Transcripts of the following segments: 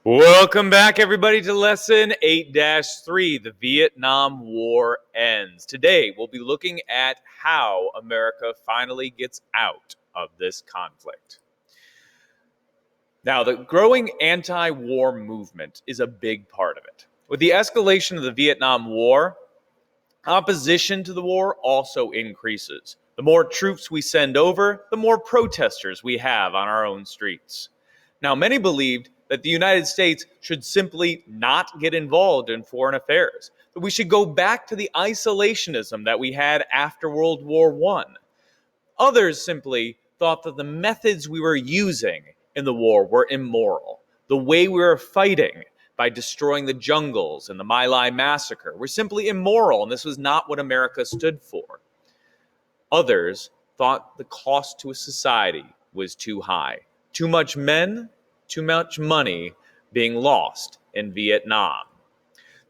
Welcome back, everybody, to Lesson 8-3, The Vietnam War Ends. Today, we'll be looking at how America finally gets out of this conflict. Now, the growing anti-war movement is a big part of it. With the escalation of the Vietnam War, opposition to the war also increases. The more troops we send over, the more protesters we have on our own streets. Now, many believed that the United States should simply not get involved in foreign affairs, that we should go back to the isolationism that we had after World War I. Others simply thought that the methods we were using in the war were immoral. The way we were fighting by destroying the jungles and the My Lai massacre were simply immoral, and this was not what America stood for. Others thought the cost to a society was too high. Too much men, too much money being lost in Vietnam.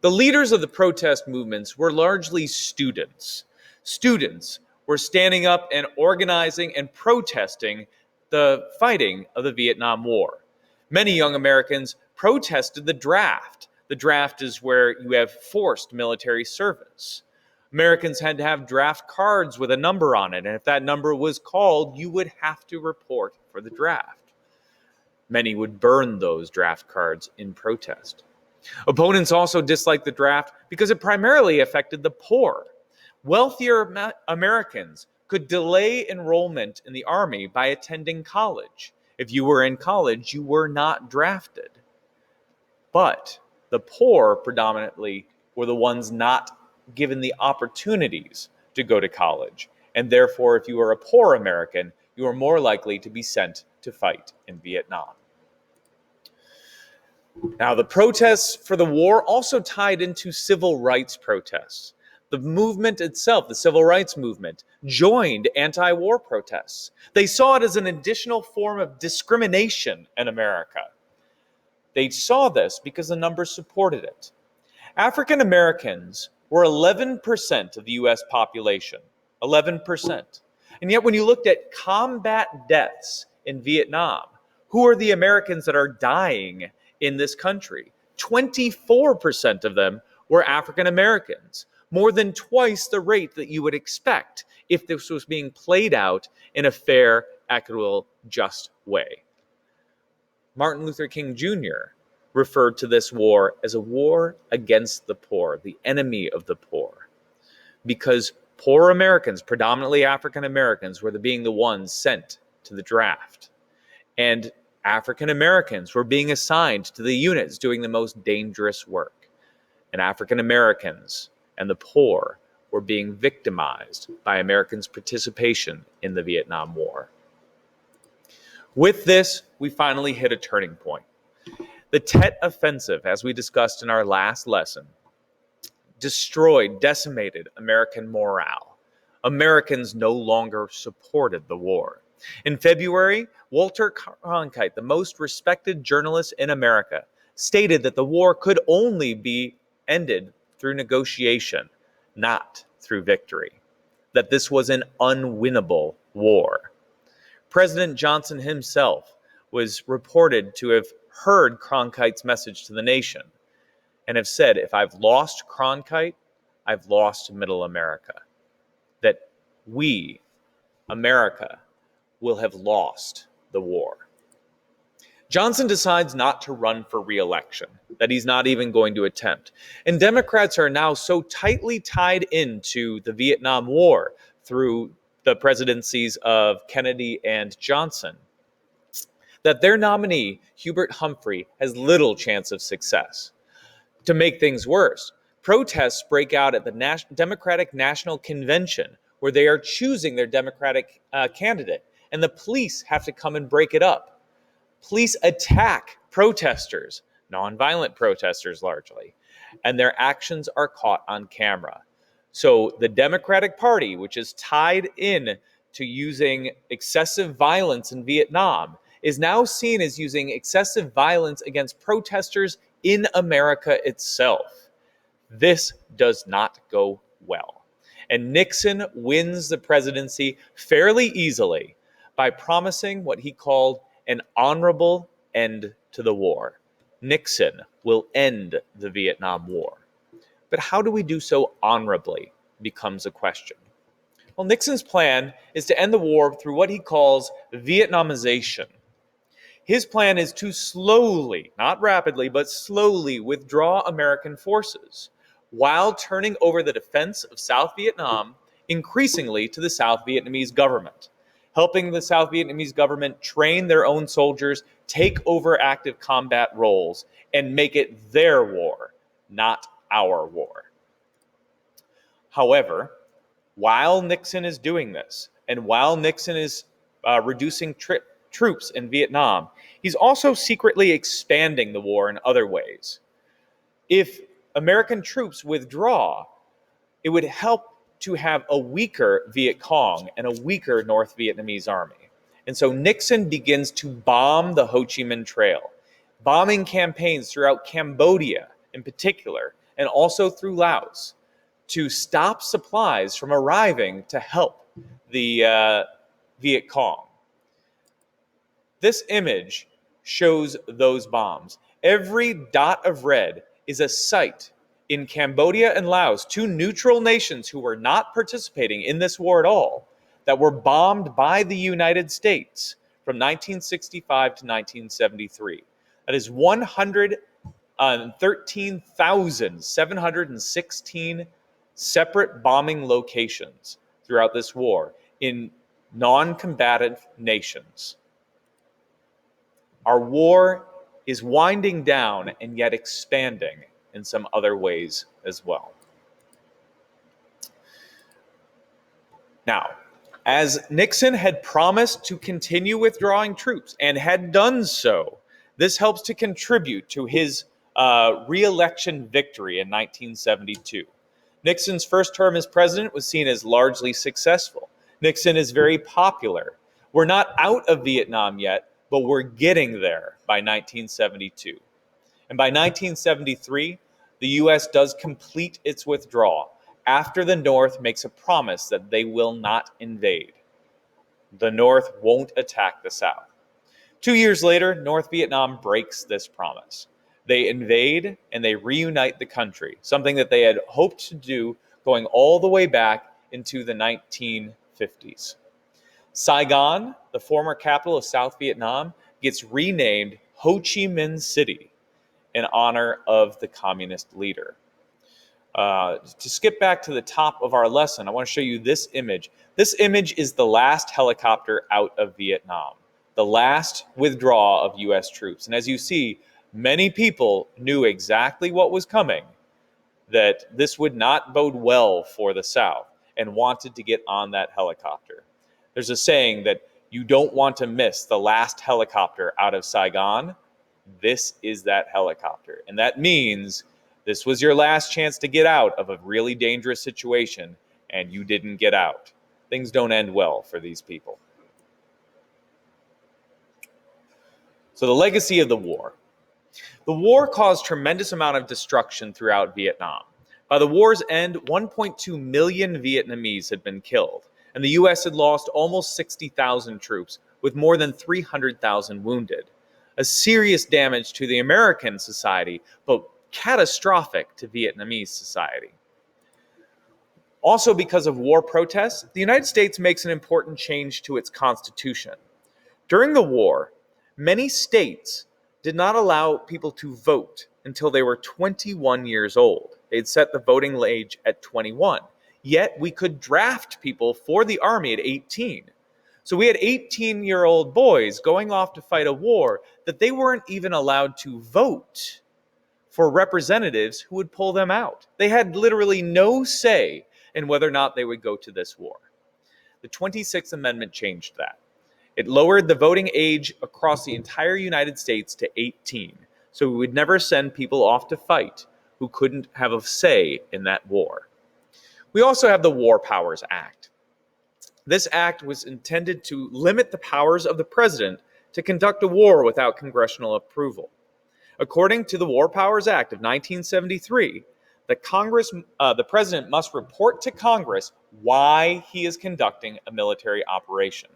The leaders of the protest movements were largely students. Students were standing up and organizing and protesting the fighting of the Vietnam War. Many young Americans protested the draft. The draft is where you have forced military service. Americans had to have draft cards with a number on it, and if that number was called, you would have to report for the draft. Many would burn those draft cards in protest. Opponents also disliked the draft because it primarily affected the poor. Wealthier Americans could delay enrollment in the Army by attending college. If you were in college, you were not drafted. But the poor predominantly were the ones not given the opportunities to go to college. And therefore, if you were a poor American, you were more likely to be sent to fight in Vietnam. Now, the protests for the war also tied into civil rights protests. The movement itself, the civil rights movement, joined anti-war protests. They saw it as an additional form of discrimination in America. They saw this because the numbers supported it. African Americans were 11% of the U.S. population, 11%. And yet when you looked at combat deaths in Vietnam, who are the Americans that are dying in this country? 24% of them were African Americans, more than twice the rate that you would expect if this was being played out in a fair, equitable, just way. Martin Luther King Jr. referred to this war as a war against the poor, the enemy of the poor, because poor Americans, predominantly African Americans, were being the ones sent to the draft. And African Americans were being assigned to the units doing the most dangerous work. And African Americans and the poor were being victimized by Americans' participation in the Vietnam War. With this, we finally hit a turning point. The Tet Offensive, as we discussed in our last lesson, decimated American morale. Americans no longer supported the war. In February, Walter Cronkite, the most respected journalist in America, stated that the war could only be ended through negotiation, not through victory, that this was an unwinnable war. President Johnson himself was reported to have heard Cronkite's message to the nation and have said, if I've lost Cronkite, I've lost middle America. That we, America, will have lost the war. Johnson decides not to run for re-election, that he's not even going to attempt. And Democrats are now so tightly tied into the Vietnam War through the presidencies of Kennedy and Johnson that their nominee, Hubert Humphrey, has little chance of success. To make things worse, protests break out at the Democratic National Convention where they are choosing their Democratic candidate, and the police have to come and break it up. Police attack protesters, nonviolent protesters largely, and their actions are caught on camera. So the Democratic Party, which is tied in to using excessive violence in Vietnam, is now seen as using excessive violence against protesters in America itself. This does not go well. And Nixon wins the presidency fairly easily by promising what he called an honorable end to the war. Nixon will end the Vietnam War. But how do we do so honorably becomes a question. Well, Nixon's plan is to end the war through what he calls Vietnamization. His plan is to slowly, not rapidly, but slowly withdraw American forces while turning over the defense of South Vietnam increasingly to the South Vietnamese government, helping the South Vietnamese government train their own soldiers, take over active combat roles, and make it their war, not our war. However, while Nixon is doing this, and while Nixon is reducing troops in Vietnam, he's also secretly expanding the war in other ways. If American troops withdraw, it would help to have a weaker Viet Cong and a weaker North Vietnamese army. And so Nixon begins to bomb the Ho Chi Minh Trail, bombing campaigns throughout Cambodia in particular, and also through Laos, to stop supplies from arriving to help the Viet Cong. This image shows those bombs. Every dot of red is a site in Cambodia and Laos, two neutral nations who were not participating in this war at all, that were bombed by the United States from 1965 to 1973. That is 113,716 separate bombing locations throughout this war in non-combatant nations. Our war is winding down and yet expanding in some other ways as well. Now, as Nixon had promised to continue withdrawing troops and had done so, this helps to contribute to his re-election victory in 1972. Nixon's first term as president was seen as largely successful. Nixon is very popular. We're not out of Vietnam yet, but we're getting there by 1972. And by 1973, the U.S. does complete its withdrawal after the North makes a promise that they will not invade. The North won't attack the South. 2 years later, North Vietnam breaks this promise. They invade and they reunite the country, something that they had hoped to do going all the way back into the 1950s. Saigon, the former capital of South Vietnam, gets renamed Ho Chi Minh City in honor of the communist leader. To skip back to the top of our lesson, I want to show you this image. This image is the last helicopter out of Vietnam, the last withdrawal of U.S. troops. And as you see, many people knew exactly what was coming, that this would not bode well for the South, and wanted to get on that helicopter. There's a saying that you don't want to miss the last helicopter out of Saigon. This is that helicopter. And that means this was your last chance to get out of a really dangerous situation, and you didn't get out. Things don't end well for these people. So the legacy of the war. The war caused tremendous amount of destruction throughout Vietnam. By the war's end, 1.2 million Vietnamese had been killed, and the U.S. had lost almost 60,000 troops, with more than 300,000 wounded. A serious damage to the American society, but catastrophic to Vietnamese society. Also, because of war protests, the United States makes an important change to its constitution. During the war, many states did not allow people to vote until they were 21 years old. They'd set the voting age at 21. Yet we could draft people for the army at 18. So we had 18-year-old boys going off to fight a war that they weren't even allowed to vote for representatives who would pull them out. They had literally no say in whether or not they would go to this war. The 26th Amendment changed that. It lowered the voting age across the entire United States to 18, so we would never send people off to fight who couldn't have a say in that war. We also have the War Powers Act. This act was intended to limit the powers of the president to conduct a war without congressional approval. According to the War Powers Act of 1973, the president must report to Congress why he is conducting a military operation.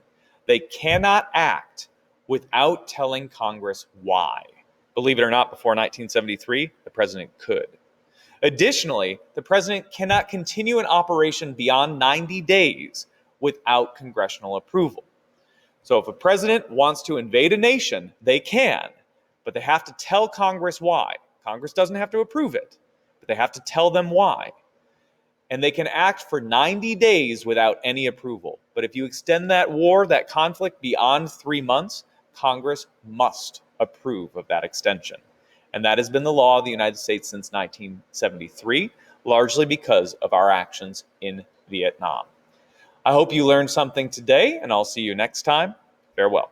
They cannot act without telling Congress why. Believe it or not, before 1973, the president could. Additionally, the president cannot continue an operation beyond 90 days without congressional approval. So if a president wants to invade a nation, they can, but they have to tell Congress why. Congress doesn't have to approve it, but they have to tell them why. And they can act for 90 days without any approval. But if you extend that war, that conflict, beyond 3 months, Congress must approve of that extension. And that has been the law of the United States since 1973, largely because of our actions in Vietnam. I hope you learned something today, and I'll see you next time. Farewell.